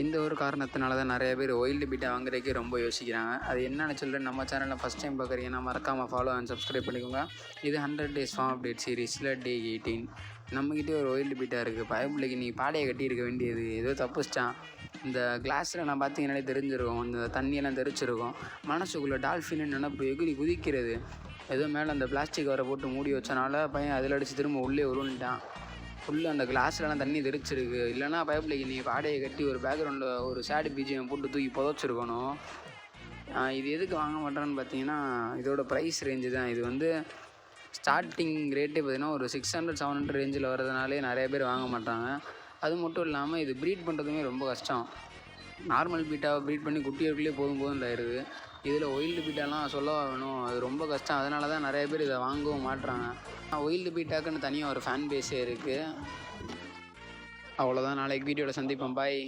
இந்த ஒரு காரணத்தினால தான் நிறைய பேர் ஒயில்டு பீட்டா வாங்குறதுக்கே ரொம்ப யோசிக்கிறாங்க. அது என்னென்னு சொல்லிட்டு நம்ம சேனலில் ஃபஸ்ட் டைம் பார்க்குறீங்கன்னா மறக்காமல் ஃபாலோ அண்ட் சப்ஸ்கிரைப் பண்ணிக்கோங்க. இது 100 டேஸ் ஃபார்ம் அப்டேட் சீரீஸில் டே 18. நம்மக்கிட்டே ஒரு ஒயில்டு பீட்டா இருக்குது. பயப்பிள்ளைக்கு நீ பாடையை கட்டியிருக்க வேண்டியது ஏதோ தப்புச்சிட்டான். இந்த கிளாஸில் நான் பார்த்தீங்கன்னாலே தெரிஞ்சிருக்கும், இந்த தண்ணியெல்லாம் தெரிச்சிருக்கும். மனசுக்குள்ளே டால்ஃபின்னு நினப்பு எகிரி குதிக்கிறது. ஏதோ மேலே அந்த பிளாஸ்டிக் கவரை போட்டு மூடி வச்சனால பையன் அதில் அடித்து திரும்ப உள்ளே உருண்டுட்டான். ஃபுல்லு அந்த கிளாஸ்லலாம் தண்ணி தெரிச்சிருக்கு. இல்லைனா பைப்பிள்ளைக்கு நீ பாடையை கட்டி ஒரு பேக்ரவுண்டில் ஒரு சேடு பிஜிஎம் போட்டு தூக்கி புதைச்சிருக்கணும். இது எதுக்கு வாங்க மாட்டேன்னு பார்த்தீங்கன்னா, இதோட ப்ரைஸ் ரேஞ்சு தான். இது வந்து ஸ்டார்டிங் ரேட்டே பார்த்தீங்கன்னா ஒரு 600-700 ரேஞ்சில் வரதுனாலே நிறைய பேர் வாங்க மாட்டாங்க. அது மட்டும் இல்லாமல் இது ப்ரீட் பண்ணுறதுமே ரொம்ப கஷ்டம். நார்மல் பீட்டாவை ப்ரீட் பண்ணி குட்டிகளுக்குள்ளே போதும் ஆயிடுது. இதில் ஒயில்டு பீட்டாலாம் சொல்லவா வேணும், அது ரொம்ப கஷ்டம். அதனால தான் நிறைய பேர் இதை வாங்கவும் மாட்டுறாங்க. ஒயில்டு பீட்டாக்குன்னு தனியாக ஒரு ஃபேன் பேஸே இருக்குது. அவ்வளோதான். நாளைக்கு வீடியோவில் சந்திப்போம். பாய்.